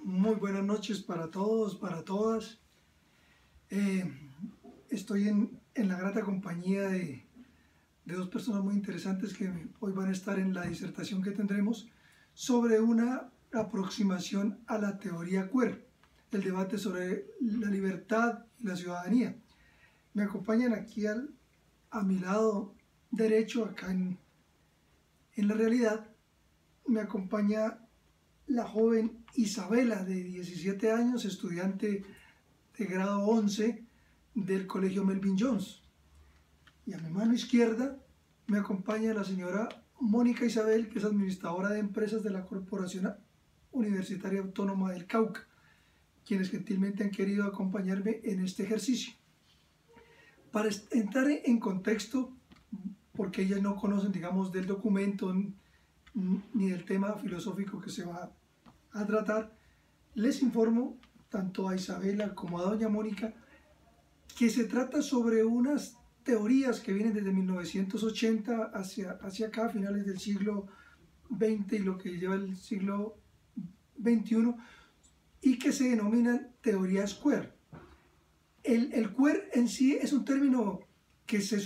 Muy buenas noches para todos, para todas. Estoy en la grata compañía de dos personas muy interesantes que hoy van a estar en la disertación que tendremos sobre una aproximación a la teoría queer, el debate sobre la libertad y la ciudadanía. Me acompañan aquí a mi lado derecho, acá en la realidad, me acompaña la joven Isabela, de 17 años, estudiante de grado 11 del Colegio Melvin Jones. Y a mi mano izquierda me acompaña la señora Mónica Isabel, que es administradora de empresas de la Corporación Universitaria Autónoma del Cauca, quienes gentilmente han querido acompañarme en este ejercicio. Para entrar en contexto, porque ellas no conocen, digamos, del documento ni del tema filosófico que se va a tratar, les informo tanto a Isabela como a doña Mónica que se trata sobre unas teorías que vienen desde 1980 hacia acá, finales del siglo XX y lo que lleva el siglo XXI, y que se denominan teorías queer. El queer en sí es un término que se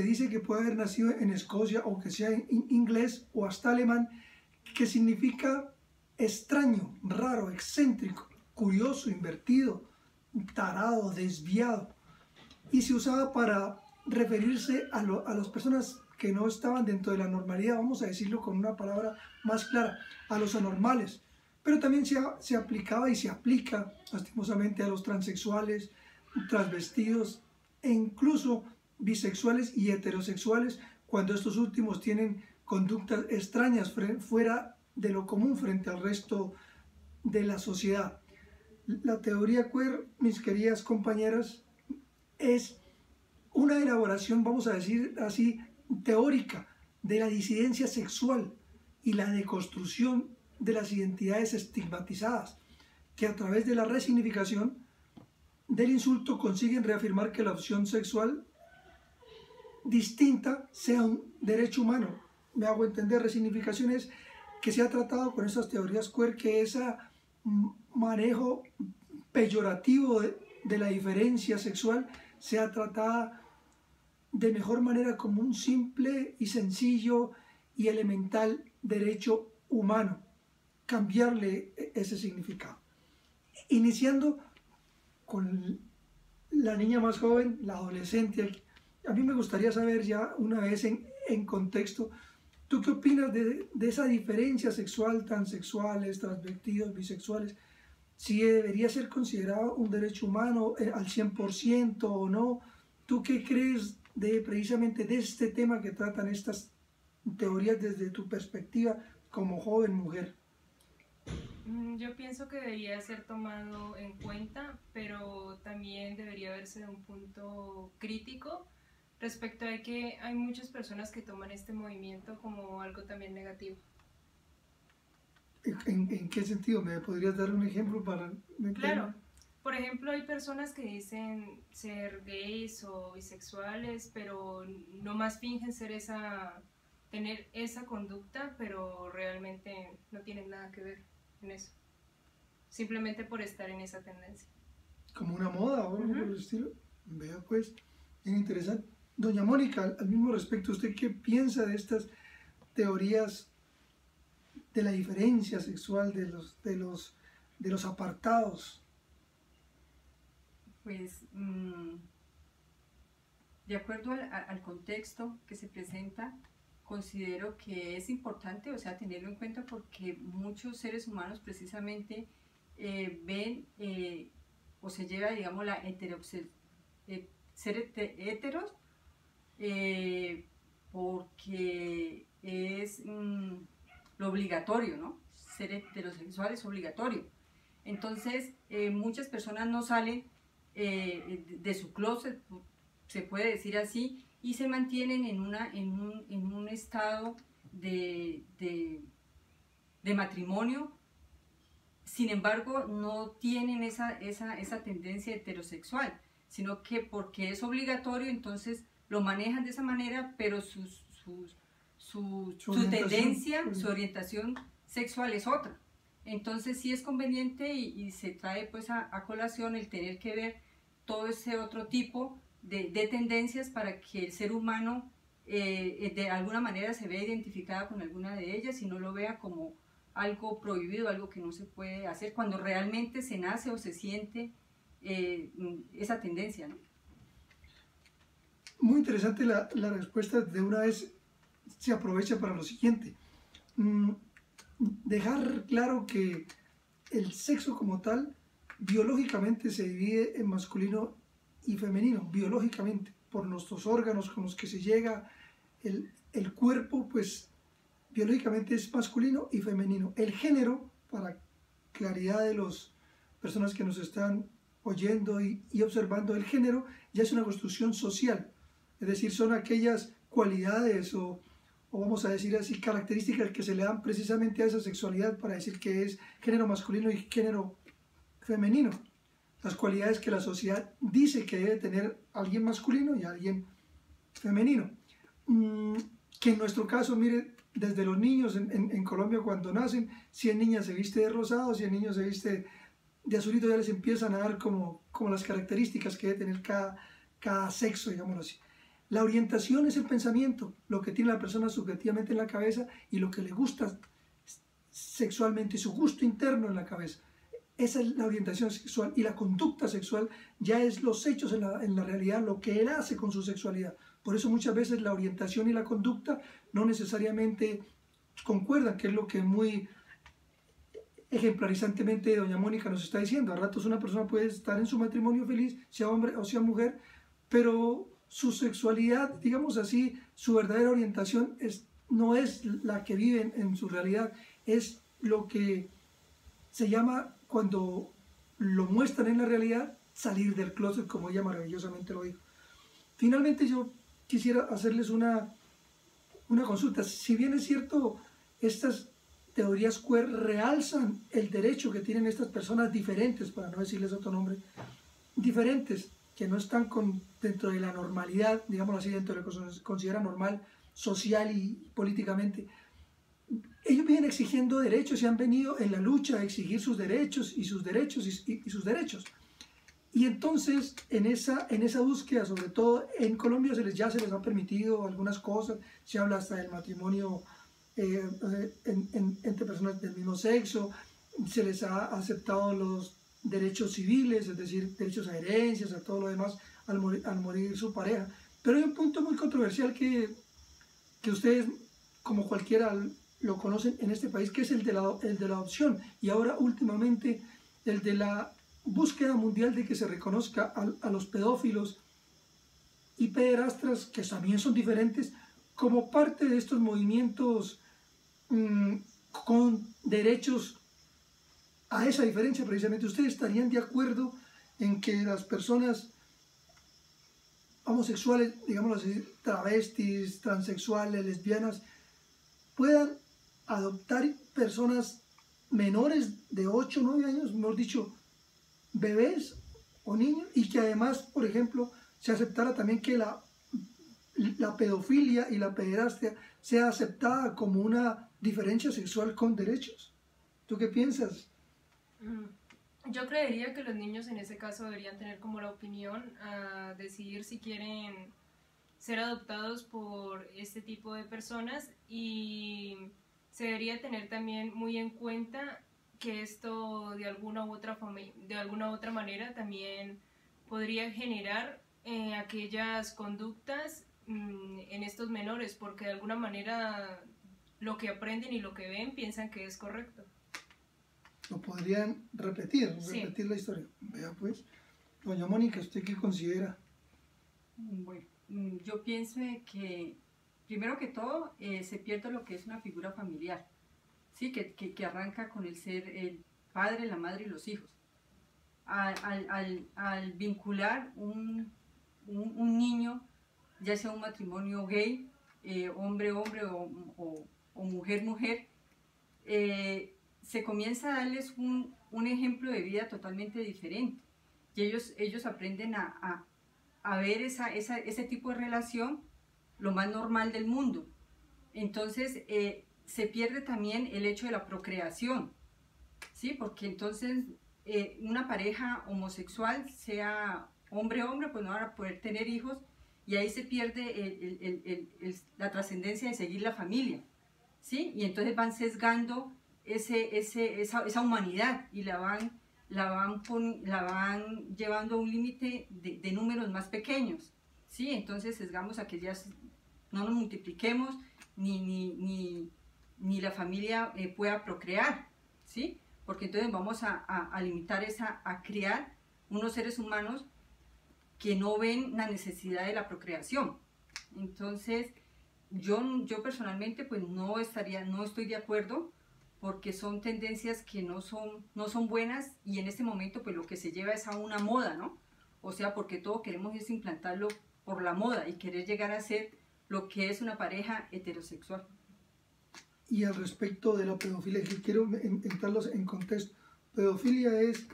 dice que puede haber nacido en Escocia o que sea en inglés o hasta alemán, que significa extraño, raro, excéntrico, curioso, invertido, tarado, desviado, y se usaba para referirse a las personas que no estaban dentro de la normalidad, vamos a decirlo con una palabra más clara, a los anormales, pero también se aplicaba y se aplica lastimosamente a los transexuales, transvestidos e incluso bisexuales y heterosexuales, cuando estos últimos tienen conductas extrañas fuera de lo común frente al resto de la sociedad. La teoría queer, mis queridas compañeras, es una elaboración, vamos a decir así, teórica de la disidencia sexual y la deconstrucción de las identidades estigmatizadas, que a través de la resignificación del insulto consiguen reafirmar que la opción sexual distinta sea un derecho humano. Me hago entender, resignificación es que se ha tratado con estas teorías queer que ese manejo peyorativo de la diferencia sexual sea tratada de mejor manera como un simple y sencillo y elemental derecho humano, cambiarle ese significado. Iniciando con la niña más joven, la adolescente, a mí me gustaría saber ya una vez en contexto, ¿tú qué opinas de esa diferencia sexual, transexuales, transvestidos, bisexuales? Si debería ser considerado un derecho humano al 100% o no. ¿Tú qué crees precisamente de este tema que tratan estas teorías desde tu perspectiva como joven mujer? Yo pienso que debería ser tomado en cuenta, pero también debería verse de un punto crítico respecto a que hay muchas personas que toman este movimiento como algo también negativo. ¿En qué sentido? ¿Me podrías dar un ejemplo para...? Claro, por ejemplo, hay personas que dicen ser gays o bisexuales, pero no más fingen tener esa conducta, pero realmente no tienen nada que ver en eso, simplemente por estar en esa tendencia. ¿Como una moda o algo por el estilo? Vea pues, bien interesante. Doña Mónica, al mismo respecto, ¿usted qué piensa de estas teorías de la diferencia sexual, de los apartados? Pues, de acuerdo al contexto que se presenta, considero que es importante, o sea, tenerlo en cuenta porque muchos seres humanos precisamente ven o se lleva, digamos, ser heteros porque es lo obligatorio, ¿no? Ser heterosexual es obligatorio. Entonces, muchas personas no salen de su closet, se puede decir así, y se mantienen en un estado de matrimonio. Sin embargo, no tienen esa tendencia heterosexual, sino que porque es obligatorio, entonces lo manejan de esa manera, pero su tendencia, su orientación sexual es otra. Entonces sí es conveniente y se trae pues a colación el tener que ver todo ese otro tipo de tendencias para que el ser humano de alguna manera se vea identificada con alguna de ellas y no lo vea como algo prohibido, algo que no se puede hacer, cuando realmente se nace o se siente esa tendencia, ¿no? Muy interesante la respuesta. De una vez se aprovecha para lo siguiente. Dejar claro que el sexo como tal biológicamente se divide en masculino y femenino, biológicamente, por nuestros órganos con los que se llega, el cuerpo, pues biológicamente es masculino y femenino. El género, para claridad de las personas que nos están oyendo y observando, el género ya es una construcción social, es decir, son aquellas cualidades o vamos a decir así, características que se le dan precisamente a esa sexualidad para decir que es género masculino y género femenino. Las cualidades que la sociedad dice que debe tener alguien masculino y alguien femenino. Que en nuestro caso, mire, desde los niños en Colombia cuando nacen, si el niño se viste de rosado, si el niño se viste de azulito, ya les empiezan a dar como las características que debe tener cada sexo, digámoslo así. La orientación es el pensamiento, lo que tiene la persona subjetivamente en la cabeza y lo que le gusta sexualmente, su gusto interno en la cabeza. Esa es la orientación sexual, y la conducta sexual ya es los hechos en la realidad, lo que él hace con su sexualidad. Por eso muchas veces la orientación y la conducta no necesariamente concuerdan, que es lo que muy ejemplarizantemente doña Mónica nos está diciendo. A ratos una persona puede estar en su matrimonio feliz, sea hombre o sea mujer, pero su sexualidad, digamos así, su verdadera orientación no es la que viven en su realidad, es lo que se llama, cuando lo muestran en la realidad, salir del closet, como ella maravillosamente lo dijo. Finalmente yo quisiera hacerles una consulta. Si bien es cierto, estas teorías queer realzan el derecho que tienen estas personas diferentes, para no decirles otro nombre, diferentes, que no están dentro de la normalidad, digámoslo así, dentro de lo que se considera normal, social y políticamente. Ellos vienen exigiendo derechos y han venido en la lucha a exigir sus derechos y sus derechos y sus derechos. Y entonces, en esa búsqueda, sobre todo en Colombia, ya se les ha permitido algunas cosas, se habla hasta del matrimonio entre personas del mismo sexo, se les ha aceptado los derechos civiles, es decir, derechos a herencias, a todo lo demás, al morir su pareja. Pero hay un punto muy controversial que ustedes, como cualquiera, lo conocen en este país, que es el de la adopción, y ahora últimamente el de la búsqueda mundial de que se reconozca a los pedófilos y pederastras, que también son diferentes, como parte de estos movimientos con derechos a esa diferencia. Precisamente, ¿ustedes estarían de acuerdo en que las personas homosexuales, digámoslo así, travestis, transexuales, lesbianas, puedan adoptar personas menores de 8 o 9 años, mejor dicho, bebés o niños, y que además, por ejemplo, se aceptara también que la pedofilia y la pederastia sea aceptada como una diferencia sexual con derechos? ¿Tú qué piensas? Yo creería que los niños en ese caso deberían tener como la opinión a decidir si quieren ser adoptados por este tipo de personas, y se debería tener también muy en cuenta que esto de alguna u otra manera también podría generar aquellas conductas en estos menores, porque de alguna manera lo que aprenden y lo que ven piensan que es correcto. Lo podrían repetir Sí. la historia. Vea pues, doña Mónica, ¿usted qué considera? Bueno, yo pienso que primero que todo se pierde lo que es una figura familiar, ¿sí? que arranca con el ser el padre, la madre y los hijos. Al vincular un niño, ya sea un matrimonio gay, hombre-hombre o mujer-mujer, se comienza a darles un ejemplo de vida totalmente diferente. Y ellos aprenden a ver ese tipo de relación lo más normal del mundo. Entonces se pierde también el hecho de la procreación, ¿sí? Porque entonces una pareja homosexual, sea hombre-hombre, pues no van a poder tener hijos y ahí se pierde la trascendencia de seguir la familia, ¿sí? Y entonces van sesgando esa humanidad y la van llevando a un límite de números más pequeños, ¿sí? Entonces sesgamos a que ya no nos multipliquemos ni la familia pueda procrear, ¿sí? Porque entonces vamos a limitar a criar unos seres humanos que no ven la necesidad de la procreación. Entonces, yo personalmente pues no estoy de acuerdo, porque son tendencias que no son buenas, y en este momento pues lo que se lleva es a una moda, ¿no? O sea, porque todo queremos es implantarlo por la moda y querer llegar a ser lo que es una pareja heterosexual. Y al respecto de la pedofilia, que quiero entrarlos en contexto. Pedofilia es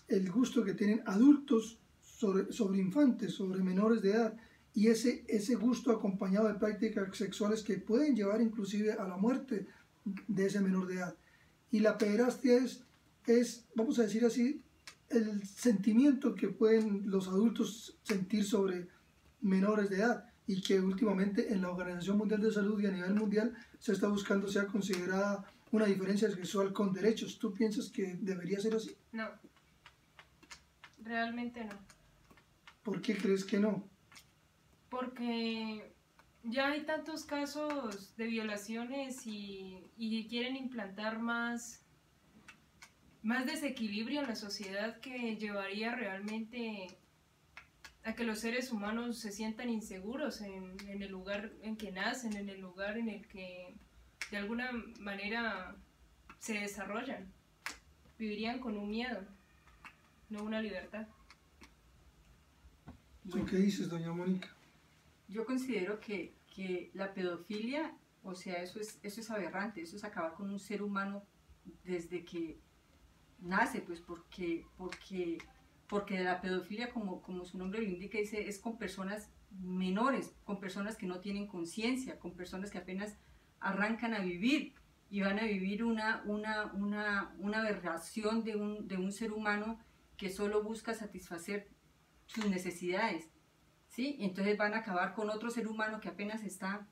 el gusto que tienen adultos sobre infantes, sobre menores de edad, y ese gusto acompañado de prácticas sexuales que pueden llevar inclusive a la muerte de ese menor de edad. Y la pederastia es, vamos a decir así, el sentimiento que pueden los adultos sentir sobre menores de edad, y que últimamente en la Organización Mundial de Salud y a nivel mundial se está buscando sea considerada una diferencia sexual con derechos. ¿Tú piensas que debería ser así? No, realmente no. ¿Por qué crees que no? Porque ya hay tantos casos de violaciones y quieren implantar más desequilibrio en la sociedad, que llevaría realmente a que los seres humanos se sientan inseguros en el lugar en que nacen, en el lugar en el que de alguna manera se desarrollan. Vivirían con un miedo, no una libertad. ¿Tú qué dices, doña Mónica? Yo considero que la pedofilia, o sea, eso es aberrante, eso es acabar con un ser humano desde que nace, pues porque la pedofilia, como su nombre lo indica, dice, es con personas menores, con personas que no tienen conciencia, con personas que apenas arrancan a vivir y van a vivir una aberración de un ser humano que solo busca satisfacer sus necesidades, ¿sí? Entonces van a acabar con otro ser humano que apenas está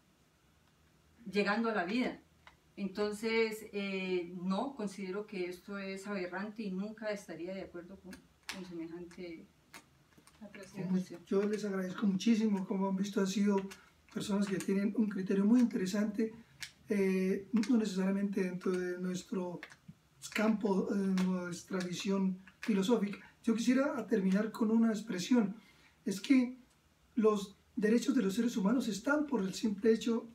llegando a la vida. Entonces, no, considero que esto es aberrante y nunca estaría de acuerdo con semejante apreciación. Yo les agradezco muchísimo. Como han visto, han sido personas que tienen un criterio muy interesante, no necesariamente dentro de nuestro campo, nuestra visión filosófica. Yo quisiera terminar con una expresión. Es que los derechos de los seres humanos están por el simple hecho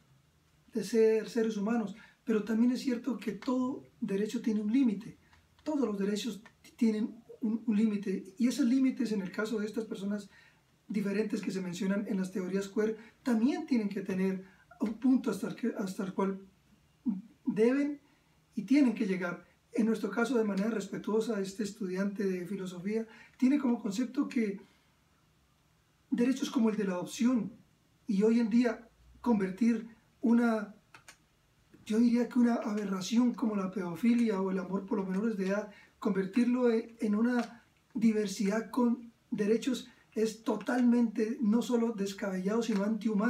de ser seres humanos, pero también es cierto que todo derecho tiene un límite. Todos los derechos tienen un límite, y esos límites, en el caso de estas personas diferentes que se mencionan en las teorías queer, también tienen que tener un punto hasta el cual deben y tienen que llegar. En nuestro caso, de manera respetuosa, este estudiante de filosofía tiene como concepto que derechos como el de la adopción, y hoy en día convertir yo diría que una aberración como la pedofilia o el amor por los menores de edad, convertirlo en una diversidad con derechos, es totalmente no solo descabellado, sino antihumano.